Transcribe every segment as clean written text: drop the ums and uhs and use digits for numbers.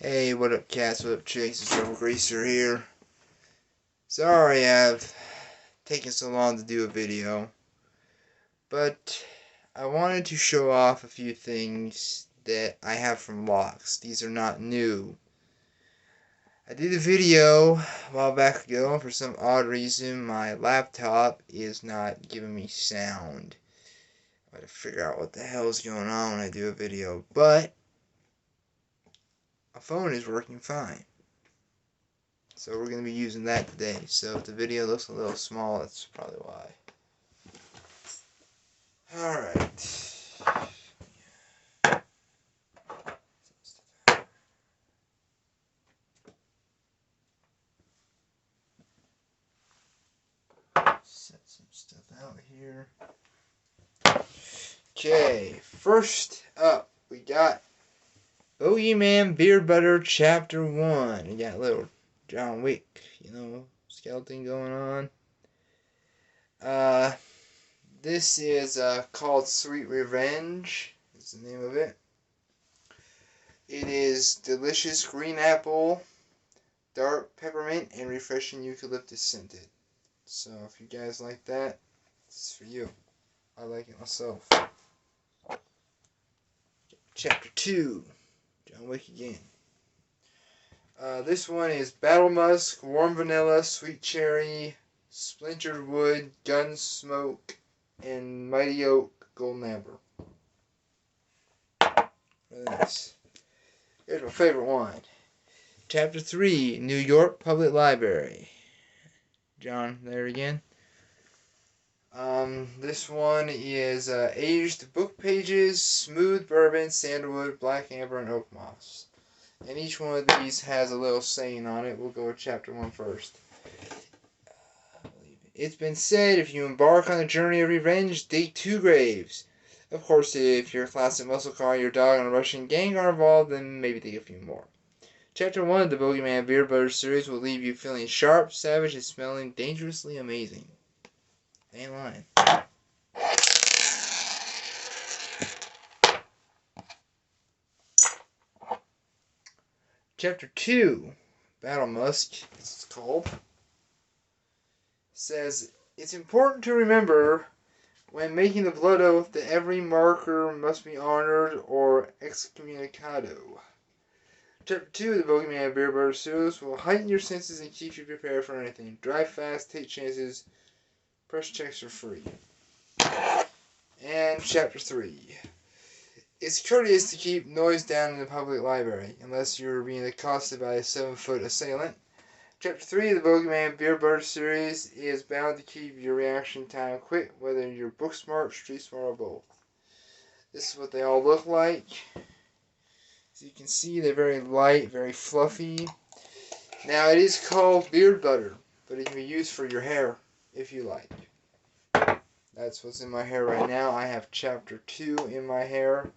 Hey, what up, cats? What up, chicks? It's Rebel Greaser here. Sorry I've taken so long to do a video, but I wanted to show off a few things that I have from locks. These are not new. I did a video a while back ago, and for some odd reason, my laptop is not giving me sound. I gotta figure out what the hell is going on when I do a video, but my phone is working fine. So we're going to be using that today. So if the video looks a little small, that's probably why. Alright. Set some stuff out here. Okay, first up, we got Bogeyman Beer Butter Chapter 1. We got a little John Wick, skeleton going on. This is called Sweet Revenge, is the name of it. It is delicious green apple, dark peppermint, and refreshing eucalyptus scented. So if you guys like that, this is for you. I like it myself. Chapter 2, John Wick again. This one is Battle Musk, Warm Vanilla, Sweet Cherry, Splintered Wood, Gun Smoke, and Mighty Oak Golden Amber. Really nice. Here's my favorite one. Chapter 3, New York Public Library. John, there again. This one is aged book pages, smooth bourbon, sandalwood, black amber, and oak moss. And each one of these has a little saying on it. We'll go with chapter 1 first. It's been said, if you embark on a journey of revenge, dig 2 graves. Of course, if your classic muscle car, your dog, and a Russian gang are involved, then maybe dig a few more. Chapter 1 of the Bogeyman Beer Butter series will leave you feeling sharp, savage, and smelling dangerously amazing. They ain't lying. Chapter 2, Battle Musk, it's called, says, it's important to remember when making the blood oath that every marker must be honored or excommunicado. Chapter 2 of the Bogeyman Beer Butter series will heighten your senses and keep you prepared for anything. Drive fast, take chances, press checks are free. And Chapter 3. It's courteous to keep noise down in the public library, unless you're being accosted by a 7-foot assailant. Chapter 3 of the Bogeyman Beer Butter series is bound to keep your reaction time quick, whether you're book smart, street smart, or both. This is what they all look like. As you can see, they're very light, very fluffy. Now, it is called beard butter, but it can be used for your hair, if you like. That's what's in my hair right now. I have Chapter 2 in my hair.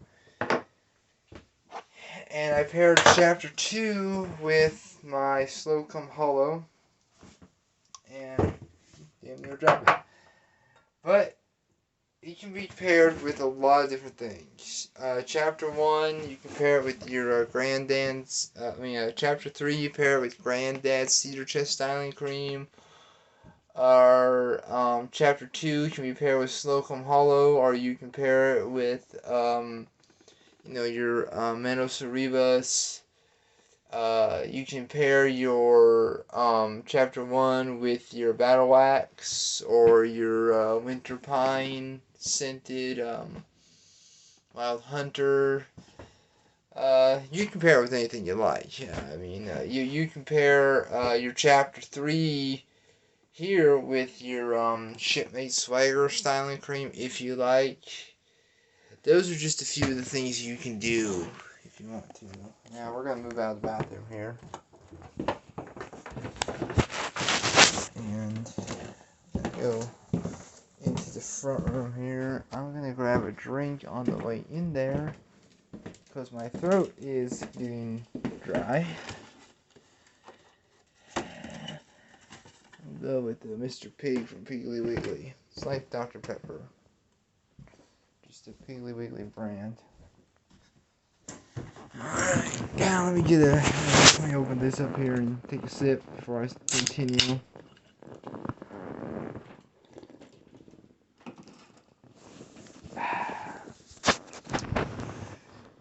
And I paired Chapter 2 with my Slow Come Hollow. And damn near dropped it. But it can be paired with a lot of different things. Chapter 1, you can pair it with your granddad's. Chapter 3, you pair it with Granddad's Cedar Chest Styling Cream. Or Chapter 2 can be paired with Slow Come Hollow, or you can pair it with your Manos Cerebus. You can pair your Chapter 1 with your Battle Wax, or your Winter Pine scented Wild Hunter. You can pair it with anything you like. You can pair your Chapter 3 here with your Shipmate Swagger Styling Cream if you like. Those are just a few of the things you can do if you want to. Now we're going to move out of the bathroom here. And I'm going to go into the front room here. I'm going to grab a drink on the way in there because my throat is getting dry. Go with the Mr. Pig from Piggly Wiggly. It's like Dr. Pepper. Just a Piggly Wiggly brand. Alright. Yeah, let me open this up here and take a sip before I continue.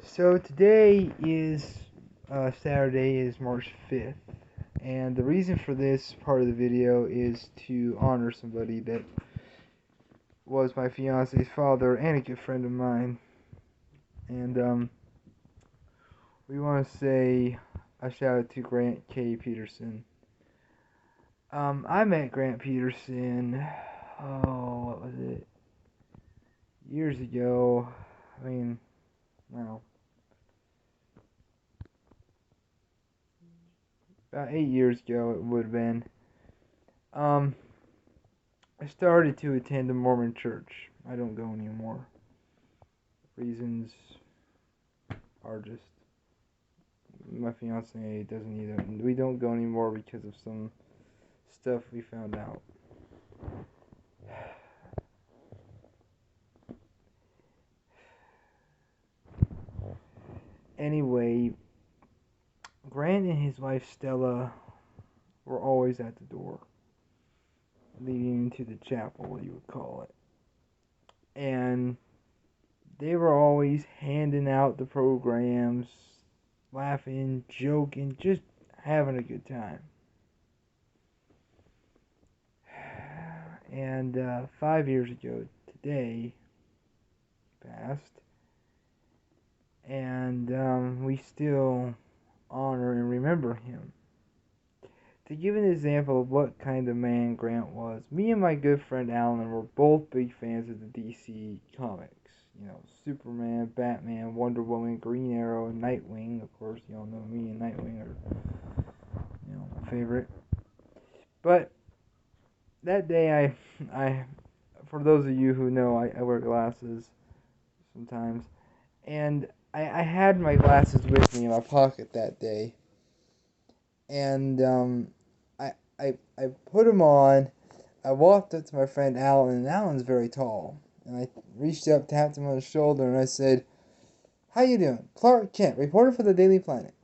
So today is Saturday, is March 5th, and the reason for this part of the video is to honor somebody that was my fiance's father and a good friend of mine. And we want to say a shout out to Grant K. Peterson. I met Grant Peterson, what was it? Years ago. I mean, no. About 8 years ago it would have been. I started to attend a Mormon church. I don't go anymore. Reasons are just, my fiance doesn't either. We don't go anymore because of some stuff we found out. Anyway, Grant and his wife Stella were always at the door, leading into the chapel, you would call it. And they were always handing out the programs, laughing, joking, just having a good time. And 5 years ago today passed, and we still honor and remember him. To give an example of what kind of man Grant was, me and my good friend Alan were both big fans of the DC comics. You know, Superman, Batman, Wonder Woman, Green Arrow, and Nightwing. Of course, you all know me and Nightwing are, my favorite. But that day, I, for those of you who know, I wear glasses sometimes, and I had my glasses with me in my pocket that day, and I put them on. I walked up to my friend Alan, and Alan's very tall, and I reached up, tapped him on the shoulder, and I said, "How you doing? Clark Kent, reporter for the Daily Planet."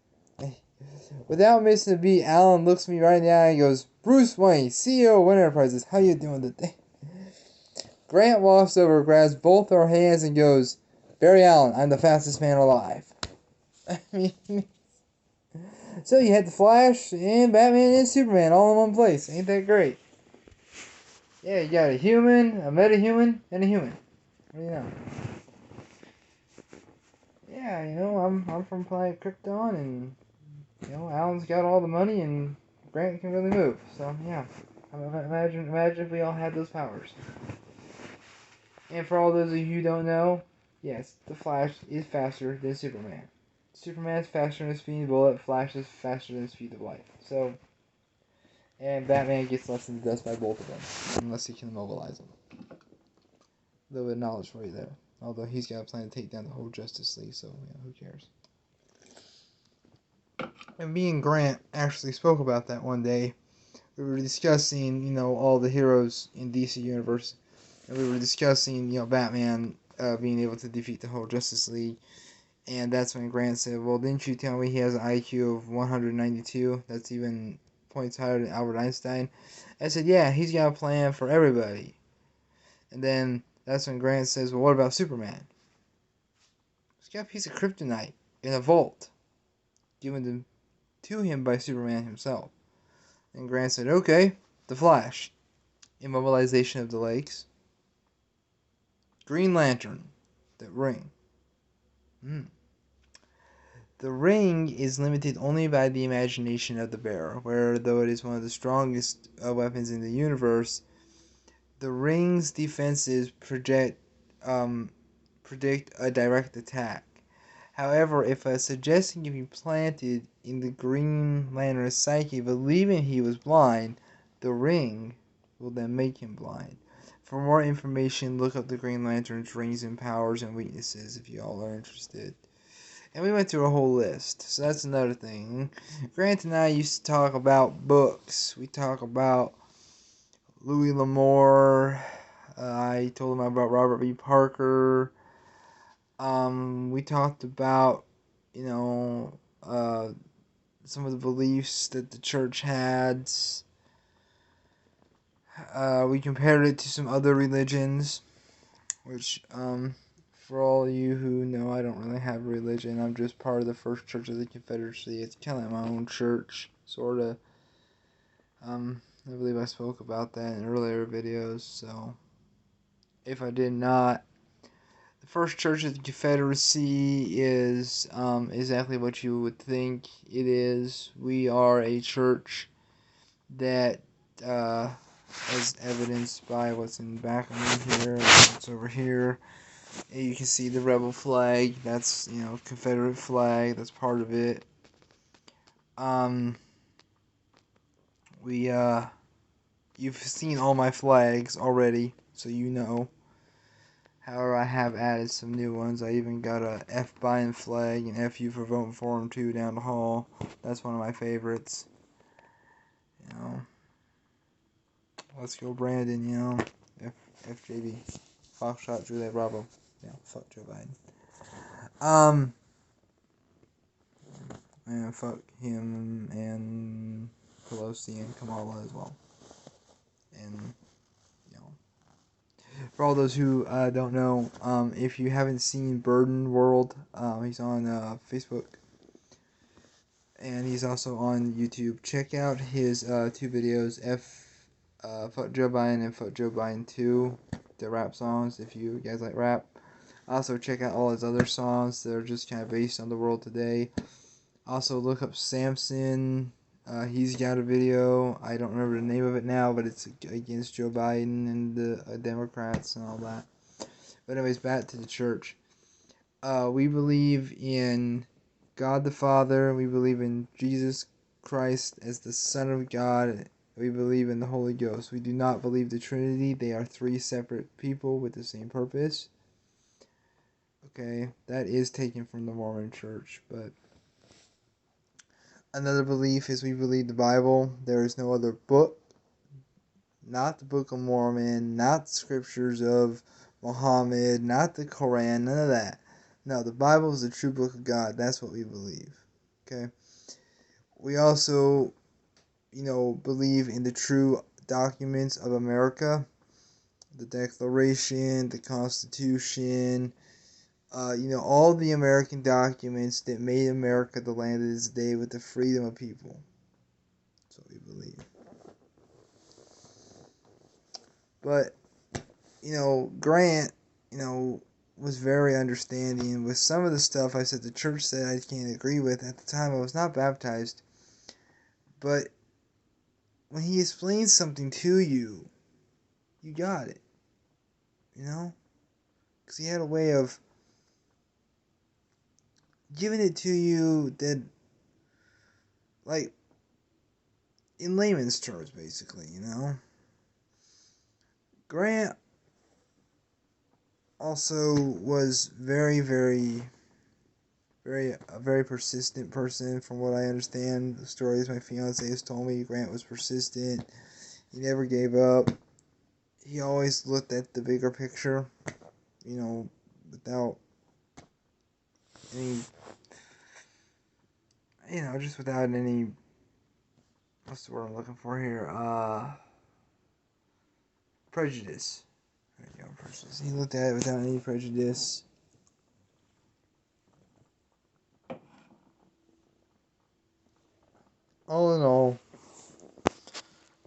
Without missing a beat, Alan looks me right in the eye and goes, "Bruce Wayne, CEO of Wayne Enterprises, how you doing today?" Grant walks over, grabs both our hands, and goes, "Barry Allen, I'm the fastest man alive." I mean, so you had the Flash and Batman and Superman all in one place. Ain't that great? Yeah, you got a human, a metahuman, and a human. What do you know? Yeah, I'm from planet Krypton, and Alan's got all the money, and Grant can really move. So yeah, imagine if we all had those powers. And for all those of you who don't know, yes, the Flash is faster than Superman. Superman is faster than the speed of the bullet. Flash is faster than the speed of light. So, and Batman gets less than dust by both of them, unless he can immobilize them. A little bit of knowledge for you there. Although he's got a plan to take down the whole Justice League, so who cares? And me and Grant actually spoke about that one day. We were discussing, all the heroes in DC Universe, and we were discussing, Batman being able to defeat the whole Justice League. And that's when Grant said, "Well, didn't you tell me he has an IQ of 192? That's even points higher than Albert Einstein." I said, "Yeah, he's got a plan for everybody." And then that's when Grant says, "Well, what about Superman?" He's got a piece of kryptonite in a vault, given to him by Superman himself. And Grant said, "Okay, the Flash, immobilization of the legs. Green Lantern, the ring. The ring is limited only by the imagination of the bearer, where though it is one of the strongest weapons in the universe, the ring's defenses predict a direct attack. However, if a suggestion can be planted in the Green Lantern's psyche, believing he was blind, the ring will then make him blind. For more information, look up the Green Lantern's rings and powers and weaknesses if you all are interested." And we went through a whole list. So that's another thing. Grant and I used to talk about books. We talk about Louis L'Amour. I told him about Robert B. Parker. We talked about, some of the beliefs that the church had. We compared it to some other religions, which, for all you who know, I don't really have a religion. I'm just part of the First Church of the Confederacy. It's kind of like my own church, sort of. I believe I spoke about that in earlier videos, so if I did not, the First Church of the Confederacy is exactly what you would think it is. We are a church that, as evidenced by what's in the back of me here, what's over here, you can see the rebel flag. That's, Confederate flag. That's part of it. You've seen all my flags already, so you know. However, I have added some new ones. I even got a F Biden flag and FU for voting for him too down the hall. That's one of my favorites. Let's go Brandon, FJB. Foxtrot, Juliet, Bravo. Yeah, fuck Joe Biden. And fuck him and Pelosi and Kamala as well. And, for all those who don't know, if you haven't seen Burden World, he's on Facebook. And he's also on YouTube. Check out his two videos, Fuck Joe Biden and Fuck Joe Biden 2. They're rap songs, if you guys like rap. Also, check out all his other songs that are just kind of based on the world today. Also, look up Samson. He's got a video. I don't remember the name of it now, but it's against Joe Biden and the Democrats and all that. But anyways, back to the church. We believe in God the Father. We believe in Jesus Christ as the Son of God. We believe in the Holy Ghost. We do not believe the Trinity. They are three separate people with the same purpose. Okay, that is taken from the Mormon Church, but another belief is we believe the Bible. There is no other book, not the Book of Mormon, not the scriptures of Muhammad, not the Quran, none of that. No, the Bible is the true book of God. That's what we believe. Okay? We also, believe in the true documents of America. The Declaration, the Constitution, all the American documents that made America the land it is today with the freedom of people. That's what we believe. But, Grant, was very understanding with some of the stuff I said the church said I can't agree with. At the time, I was not baptized. But when he explains something to you, you got it. Because he had a way of giving it to you that, like, in layman's terms, basically, Grant also was very, very, a very persistent person, from what I understand. The stories my fiance has told me, Grant was persistent. He never gave up. He always looked at the bigger picture, without any, just without any, what's the word I'm looking for here? Prejudice. There you go, prejudice. He looked at it without any prejudice. All in all,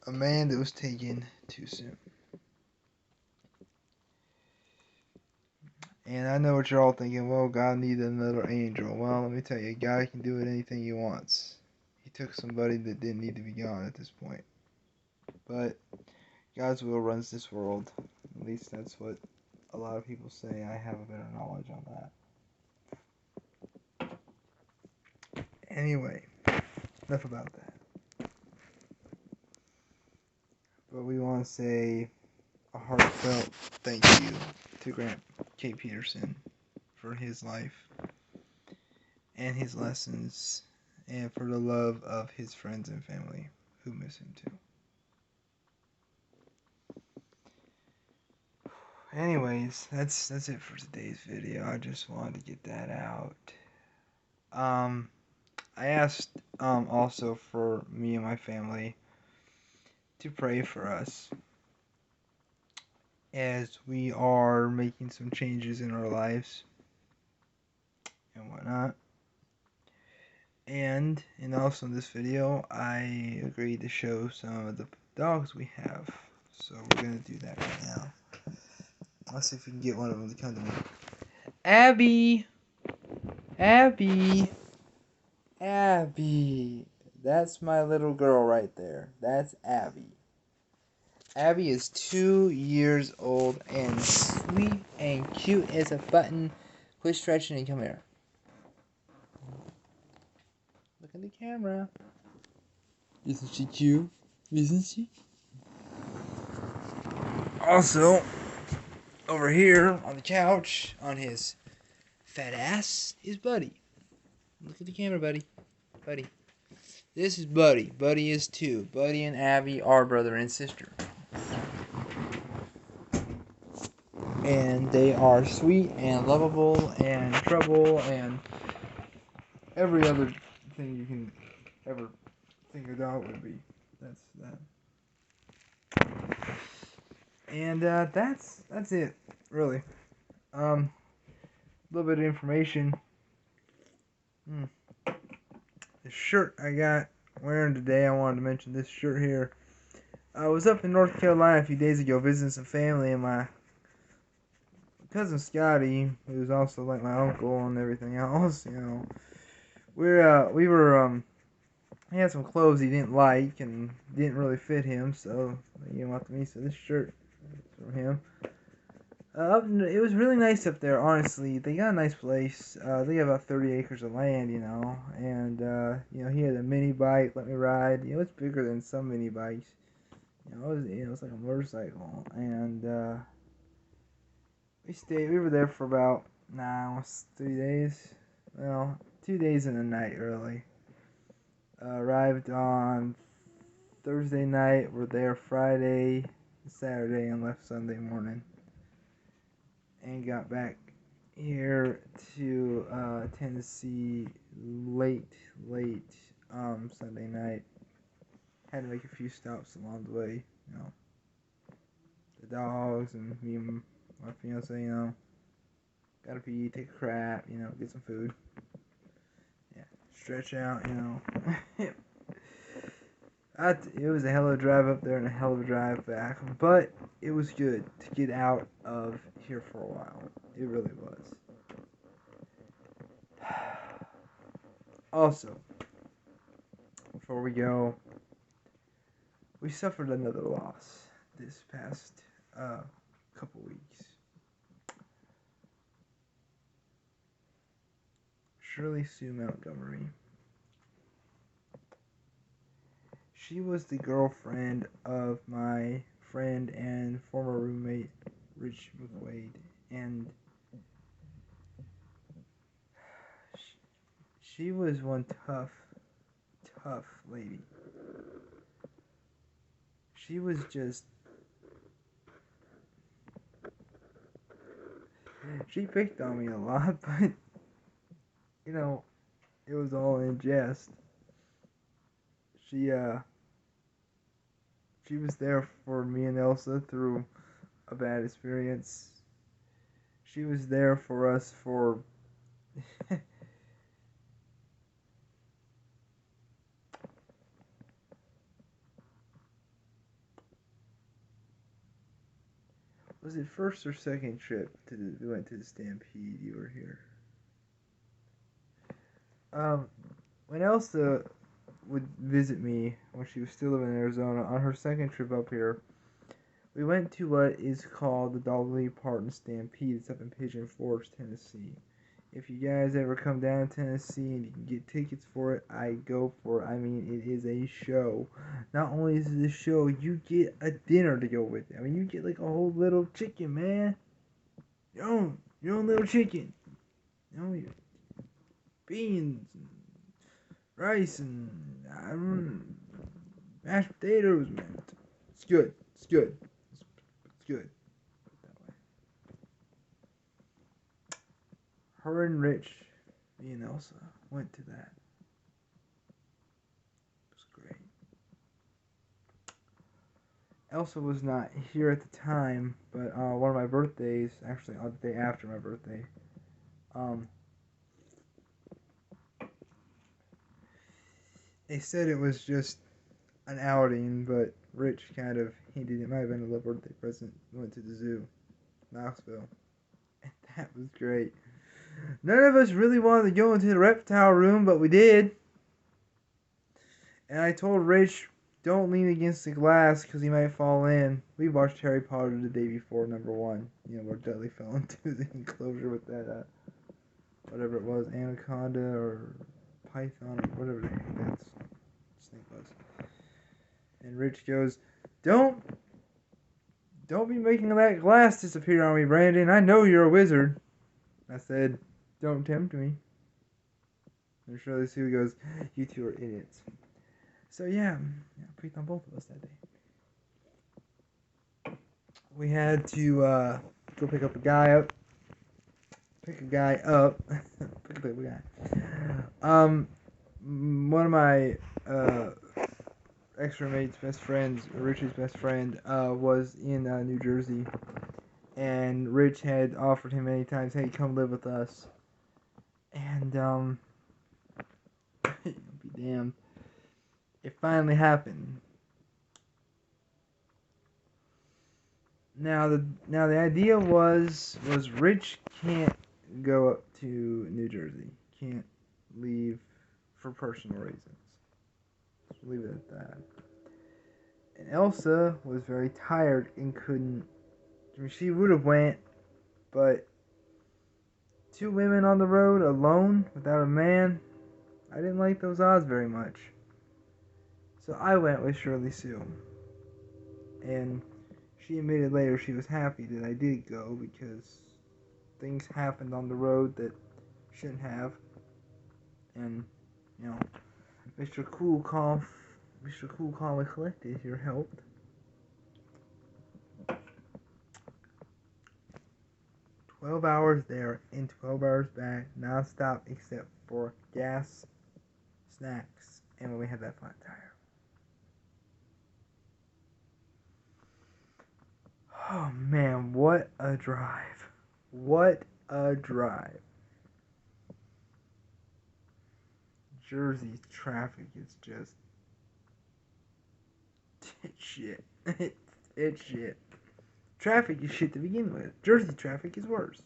a man that was taken too soon. And I know what you're all thinking, well, God needed another angel. Well, let me tell you, God can do anything he wants. He took somebody that didn't need to be gone at this point. But God's will runs this world. At least that's what a lot of people say. I have a better knowledge on that. Anyway, enough about that. But we want to say a heartfelt thank you to Grant K. Peterson for his life and his lessons, and for the love of his friends and family who miss him too. Anyways, that's it for today's video. I just wanted to get that out. I asked also for me and my family to pray for us as we are making some changes in our lives and whatnot. And also in this video, I agreed to show some of the dogs we have. So we're gonna do that right now. Let's see if we can get one of them to come to me. Abby! Abby! Abby! That's my little girl right there. That's Abby. Abby is 2 years old and sweet and cute as a button. Quit stretching and come here. Look at the camera. Isn't she cute? Isn't she? Also, over here on the couch, on his fat ass, is Buddy. Look at the camera, Buddy. Buddy. This is Buddy. Buddy is 2. Buddy and Abby are brother and sister. And they are sweet and lovable and trouble and every other thing you can ever think a dog would be. That's that. And that's it, really. A little bit of information. The shirt I got wearing today, I wanted to mention this shirt here. I was up in North Carolina a few days ago visiting some family, and my cousin Scotty, who's also like my uncle and everything else, you know, he had some clothes he didn't like and didn't really fit him, so he came up to me. So this shirt is from him. It was really nice up there, honestly. They got a nice place. They got about 30 acres of land, you know, and he had a mini bike, let me ride. You know, it's bigger than some mini bikes. It's like a motorcycle, and we were there for about, almost 3 days. Well, 2 days and a night, really. Arrived on Thursday night, we're there Friday, Saturday, and left Sunday morning. And got back here to Tennessee late Sunday night. Had to make a few stops along the way, you know. The dogs and me and my fiance, you know. Gotta pee, take a crap, you know, get some food. Yeah, stretch out, you know. It was a hell of a drive up there and a hell of a drive back, but it was good to get out of here for a while. It really was. Also, before we go, we suffered another loss this past couple weeks. Shirleysue, Montgomery. She was the girlfriend of my friend and former roommate, Rich McWade, and she was one tough lady. She was just... She picked on me a lot, but, you know, it was all in jest. She was there for me and Elsa through a bad experience. She was there for us for... Was it first or second trip we went to the Stampede? You were here. When Elsa would visit me when she was still living in Arizona, on her second trip up here, we went to what is called the Dolly Parton Stampede. It's up in Pigeon Forge, Tennessee. If you guys ever come down to Tennessee and you can get tickets for it, I go for it. I mean, it is a show. Not only is it a show, you get a dinner to go with it. I mean, you get like a whole little chicken, man. Your own little chicken. You know, your beans and rice and mashed potatoes, man. It's good. It's good. It's good. Put it that way. Her and Rich, me and Elsa, went to that. Elsa was not here at the time, but one of my birthdays, actually on the day after my birthday, um, they said it was just an outing, but Rich kind of hinted it might have been a little birthday present. We went to the zoo, Knoxville, and that was great. None of us really wanted to go into the reptile room, but we did. And I told Rich, don't lean against the glass because he might fall in. We watched Harry Potter the day before, #1. You know, where Dudley fell into the enclosure with that, whatever it was, anaconda or python or whatever the heck that snake was. And Rich goes, don't be making that glass disappear on me, Brandon. I know you're a wizard. I said, don't tempt me. And Shirleysue goes, you two are idiots. So yeah, breathed on both of us that day. We had to go pick up a guy up. Pick a guy up. Pick a guy. One of my ex roommate's best friends, Rich's best friend, was in New Jersey, and Rich had offered him many times, "Hey, come live with us." And be damned, it finally happened. Now the idea was Rich can't go up to New Jersey, can't leave for personal reasons. Let's leave it at that. And Elsa was very tired and couldn't. I mean, she would have went, but 2 women on the road alone without a man, I didn't like those odds very much. So I went with Shirleysue. And she admitted later she was happy that I did go because things happened on the road that shouldn't have. And, you know, Mr. Cool, Calm and Collected here helped. 12 hours there and 12 hours back, non-stop except for gas, snacks, and when we had that flat tire. Oh man, what a drive. What a drive. Jersey's traffic is just it's shit. It's shit. Traffic is shit to begin with. Jersey traffic is worse.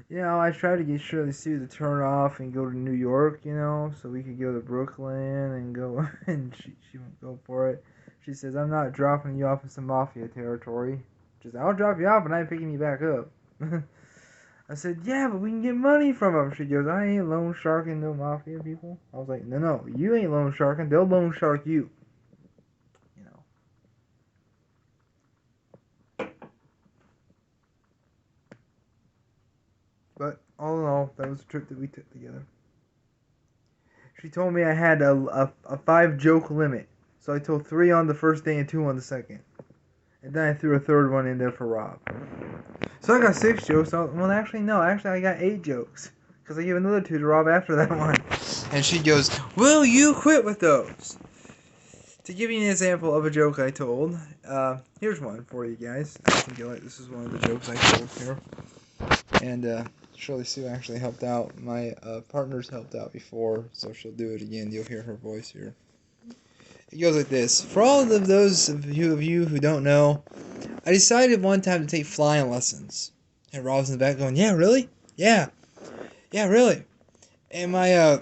You know, I tried to get Shirleysue to turn off and go to New York, you know, so we could go to Brooklyn and go, and she won't go for it. She says, I'm not dropping you off in some mafia territory. She says, I'll drop you off, but I ain't picking you back up. I said, yeah, but we can get money from them. She goes, I ain't loan sharking no mafia people. I was like, no, you ain't loan sharking. They'll loan shark you. You know. But all in all, that was a trip that we took together. She told me I had a 5 joke limit. So I told 3 on the first day and 2 on the second. And then I threw a third one in there for Rob. So I got 6 jokes. Well, actually, no. Actually, I got 8 jokes. Because I gave another 2 to Rob after that one. And she goes, will you quit with those? To give you an example of a joke I told, here's one for you guys. I think you'll like this is one of the jokes I told here. And Shirleysue actually helped out. My partner's helped out before, so she'll do it again. You'll hear her voice here. It goes like this. For all of those of you who don't know, I decided one time to take flying lessons. And Rob's in the back going, yeah, really? Yeah, really. And my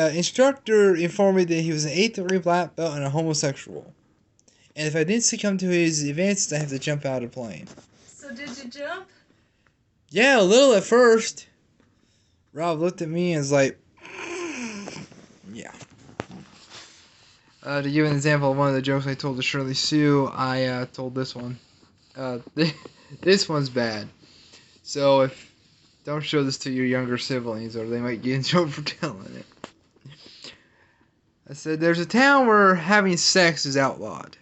instructor informed me that he was an 8th degree black belt and a homosexual. And if I didn't succumb to his advances, I have to jump out of the plane. So did you jump? Yeah, a little at first. Rob looked at me and was like, yeah. To give an example of one of the jokes I told to Shirleysue, I told this one. This one's bad. So don't show this to your younger siblings or they might get in trouble for telling it. I said, there's a town where having sex is outlawed.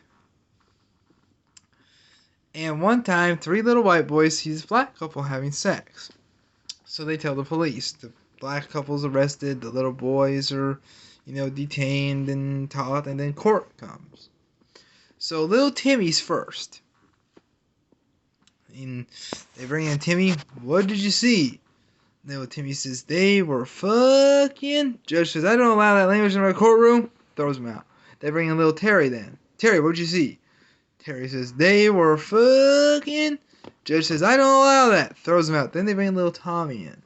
And one time, 3 little white boys see this black couple having sex. So they tell the police. The black couple's arrested, the little boys are, detained and taught, and then court comes. So little Timmy's first. And they bring in Timmy. What did you see? Little Timmy says they were fucking. Judge says I don't allow that language in my courtroom. Throws him out. They bring in little Terry then. Terry, what'd you see? Terry says they were fucking. Judge says I don't allow that. Throws him out. Then they bring in little Tommy in.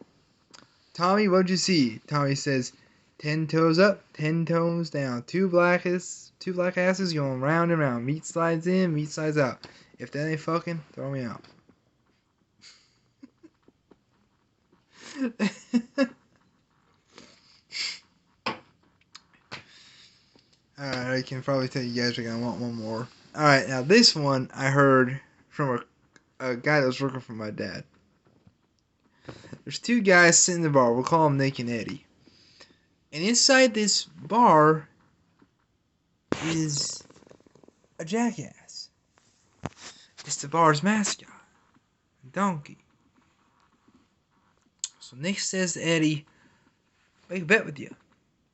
Tommy, what'd you see? Tommy says 10 toes up, 10 toes down. Two black asses going round and round. Meat slides in, meat slides out. If that ain't fucking, throw me out. Alright, I can probably tell you guys are going to want one more. Alright, now this one I heard from a guy that was working for my dad. There's two guys sitting in the bar. We'll call them Nick and Eddie. And inside this bar is a jackass. It's the bar's mascot, Donkey. So Nick says to Eddie, make a bet with you.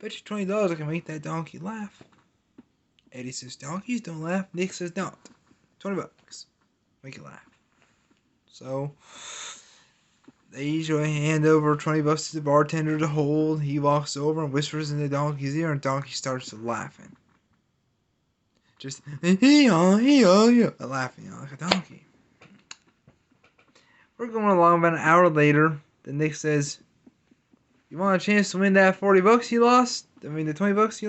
Bet you $20 I can make that donkey laugh. Eddie says, donkeys don't laugh. Nick says, don't. $20. Make it laugh. So they usually hand over $20 to the bartender to hold. He walks over and whispers in the donkey's ear, and donkey starts laughing. Just laughing, like a donkey. We're going along about an hour later. Then Nick says, you want a chance to win that $40 you lost? I mean, the $20 you